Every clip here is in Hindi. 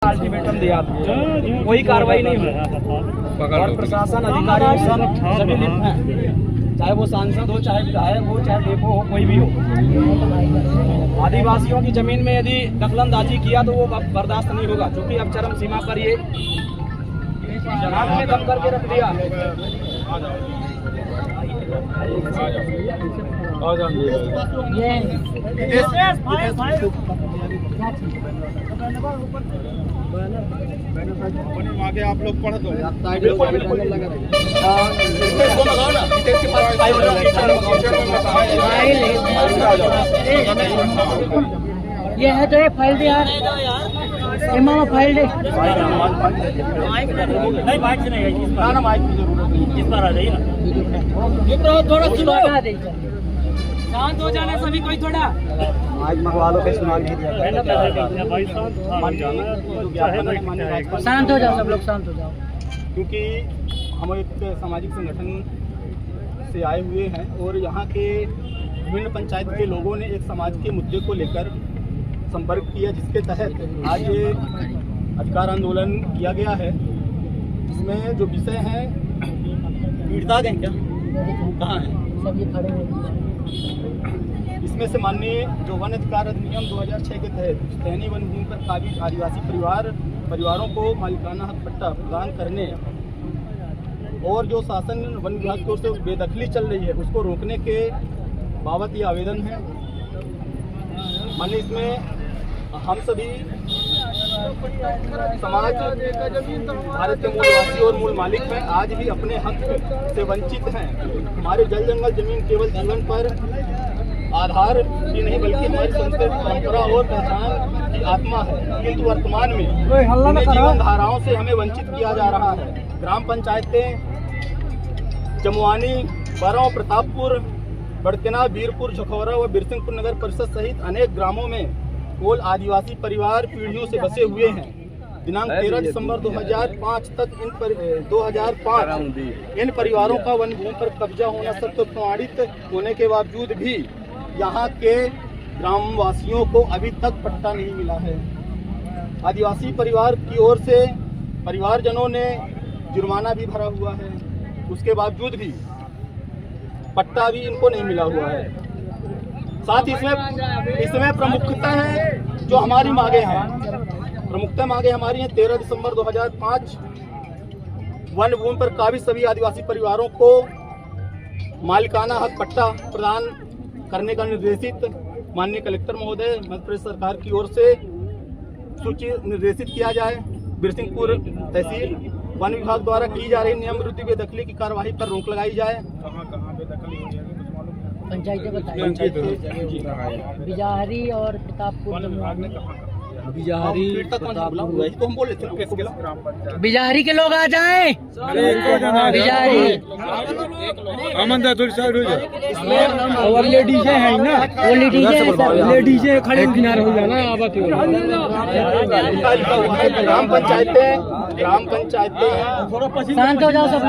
अल्टीमेटम दिया, कोई कार्रवाई नहीं हुई। और प्रशासन अधिकारी सभी लिप्त हैं, चाहे वो सांसद हो, चाहे विधायक हो, चाहे डेपो हो, कोई भी हो। आदिवासियों की जमीन में यदि दखलंदाजी किया तो वो बर्दाश्त नहीं होगा, क्योंकि अब चरम सीमा पर ये नाक में दम करके रख दिया। आगे आप लोग पढ़ दो। बिल्कुल बिल्कुल ये है तो ये फाइल दे यार, ये मामा फाइल दे। नहीं माइक से नहीं है, ना माइक की जरूरत नहीं, इस पर आ जाइए ना। थोड़ा सुनो, शांत हो जाना सभी, कोई थोड़ा माइक मंगवा लो, सुना नहीं दिया। शांत हो जाओ सब लोग, शांत हो जाओ। क्योंकि हम एक सामाजिक संगठन से आए हुए हैं और यहाँ के विभिन्न पंचायत के लोगों ने एक समाज के मुद्दे को लेकर संपर्क किया, जिसके तहत आज ये अधिकार आंदोलन किया गया है। इसमें जो विषय है, पीड़िता हैं क्या, कहाँ हैं सब ये खड़े हैं। इसमें से माननीय जो वन अधिकार अधिनियम 2006 के तहत पुश्तैनी वन भूमि पर काबिज आदिवासी परिवारों को मालिकाना हक पट्टा प्रदान करने और जो शासन वन विभाग की ओर से बेदखली चल रही है उसको रोकने के बाबत ये आवेदन है। माननीय इसमें हम सभी समाज भारत के मूलवासी और मूल मालिक हैं, आज भी अपने हक से वंचित हैं। हमारे जल जंगल जमीन केवल जीवन पर आधार ही नहीं बल्कि हमारी संस्कृति, परंपरा और पहचान की आत्मा है, किंतु वर्तमान में जीवन धाराओं से हमें वंचित किया जा रहा है। ग्राम पंचायतें जमुआनी, बरौं, प्रतापपुर, बड़कना, बीरपुर, झखौरा व बिरसिंहपुर नगर परिषद सहित अनेक ग्रामों में केवल आदिवासी परिवार पीढ़ियों से बसे हुए हैं। दिनांक 13 दिसंबर 2005 तक इन परिवारों का वन भूमि पर कब्जा होना सत्य प्रमाणित होने के बावजूद भी यहाँ के ग्रामवासियों को अभी तक पट्टा नहीं मिला है। आदिवासी परिवार की ओर से परिवारजनों ने जुर्माना भी भरा हुआ है, उसके बावजूद भी पट्टा भी इनको नहीं मिला हुआ है। साथ ही इसमें प्रमुखता है जो हमारी मांगे हैं, प्रमुखता मांगे हमारी हैं 13 दिसंबर 2005 वन भूमि पर काबिज सभी आदिवासी परिवारों को मालिकाना हक पट्टा प्रदान करने का निर्देशित माननीय कलेक्टर महोदय मध्य प्रदेश सरकार की ओर से सूची निर्देशित किया जाए। बिरसिंहपुर तहसील वन विभाग द्वारा की जा रही नियम विरुद्ध बेदखली की कार्यवाही पर रोक लगाई जाए। कहाँ बेदखली हो रही है पंचायतें बताइए, बिजाहरी और प्रतापपुर। बिजाहरी बिजाहरी के लोग आ जाएं। बिजाहरी और लेडीजें हैं ना, वो लेडीजें खड़े किनारे हो जाना। ग्राम पंचायतें शांत हो जाओ सब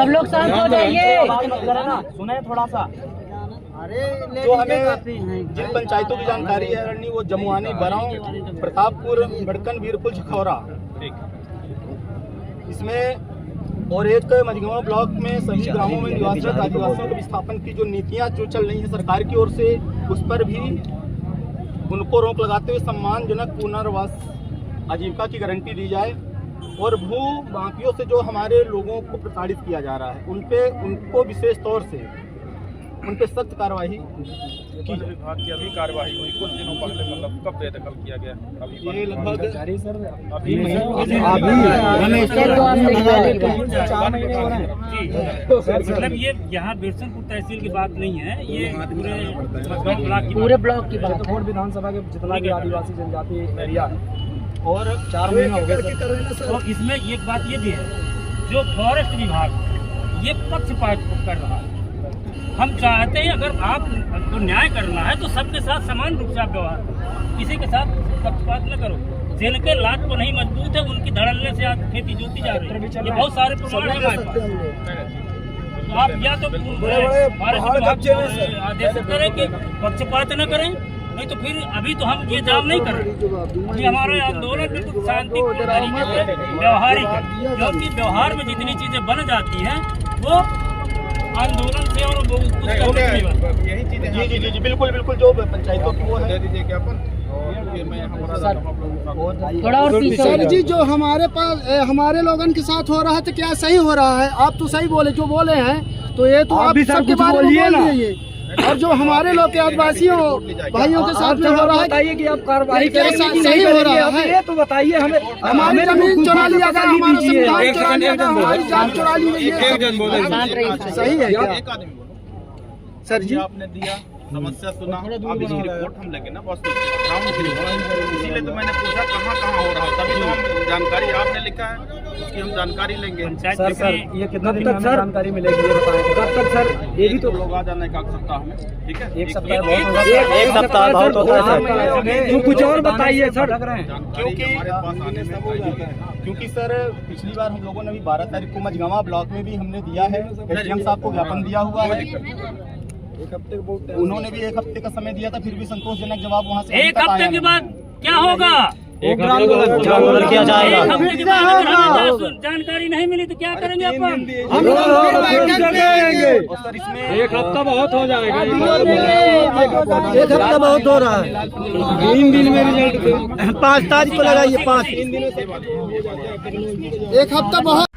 लोग शांत हो जाइए। सुने थोड़ा सा, जो हमें जिन पंचायतों की जानकारी है वो जमुआनी, बरौं, प्रतापपुर, बड़कन, बीरपुर, झखौरा, इसमें और एक मझगांव ब्लॉक में सभी ग्रामों में निवासरत आदिवासियों के विस्थापन की जो नीतियां जो चल रही हैं सरकार की ओर से, उस पर भी उनको रोक लगाते हुए सम्मानजनक पुनर्वास आजीविका की गारंटी दी जाए और भू माफियों से जो हमारे लोगों को प्रताड़ित किया जा रहा है उनको विशेष तौर से उन पे सख्त कार्रवाई की जाए। विभाग की अभी कार्रवाई हुई कुछ दिनों पहले, मतलब कब बेदखल किया गया? ये लगभग मतलब ये यहाँ बिरसिंहपुर तहसील की बात नहीं है, ये पूरे ब्लॉक की बात है। विधानसभा के जितना भी आदिवासी जनजाति एरिया है और 4 महीने हो गए। और इसमें एक बात ये भी है, जो फॉरेस्ट विभाग ये पक्षपात कर रहा है। हम चाहते हैं अगर आपको न्याय करना है तो सबके साथ समान रूप से आप व्यवहार करो, किसी के साथ पक्षपात न करो। जिनके लात को नहीं मजबूत है उनकी धड़ल्ले से आज खेती जोती जा रही है, ये बहुत सारे प्रमाण है हमारे पास। तो आप या तो आदेश करें कि पक्षपात न करें, नहीं तो फिर अभी तो हम ये जाम नहीं कर रहे। ये हमारा आंदोलन बिल्कुल शांतिपूर्ण तरीके से व्यवहारिक है, क्योंकि व्यवहार में जितनी चीजें बन जाती हैं वो आंदोलन से और वो कुछ नहीं बनता। यही चीजें जी जी जी जी बिल्कुल बिल्कुल, जो पंचायतों की वो दे है। दीजिए ज्ञापन और फिर मैं हमारा थोड़ा और पीछे सर जी, जो हमारे पास हमारे लोगन के साथ हो रहा है तो क्या सही हो रहा है? आप तो सही बोले, जो बोले हैं तो ये तो आप सबके बारे में बोल दिए। और जो हमारे लोग के आदिवासियों भाइयों के साथ में हो रहा है, बताइए कि आप कार्रवाई क्या सही हो रहा है? ये तो बताइए हमें। हमारी जमीन चुरा लिया गया, हमारा संविधान चुरा लिया गया, हमारी जान चुरा ली गई है। सही है क्या? एक आदमी बोलो सर जी, आपने दिया, समस्या सुना, अब इसकी रिपोर्ट हम लेंगे ना बस, ग्राउंड की रिपोर्ट। इसीलिए तो मैंने पूछा कहाँ कहाँ हो रहा है, तभी तो हम जानकारी आपने लिखा है उसकी हम जानकारी लेंगे। सर ये कितना दिन तक जानकारी मिलेगी ये बताएं? कब तक सर? ये भी तो लोग आ जाने का सप्ताह में, ठीक है? एक सप्ताह बहुत होगा। एक सप्ताह बहुत होगा सर। तो कुछ और बताइए सर। क्योंकि हमारे पास आने से हो जाता है। क्योंकि सर पिछली बार हम लोगों ने भी 12 तारीख को मझगांवा ब्लॉक में भी हमने दिया है, एसडीएम साहब को ज्ञापन दिया हुआ है। उन्होंने भी 1 हफ्ते का समय दिया था, फिर भी संतोषजनक जवाब वहाँ से एक हफ्ते के बाद क्या होगा? एक हफ्ते किया जाएगा। एक हफ्ते के बाद अगर हमें जानकारी नहीं मिली तो क्या करेंगे अपन? और सर इसमें एक हफ्ता बहुत हो जाएगा। एक हफ्ता बहुत हो रहा है। 3 दिन में रिजल्ट 5 तारीख को लगाइए। 5 एक हफ्ता बहुत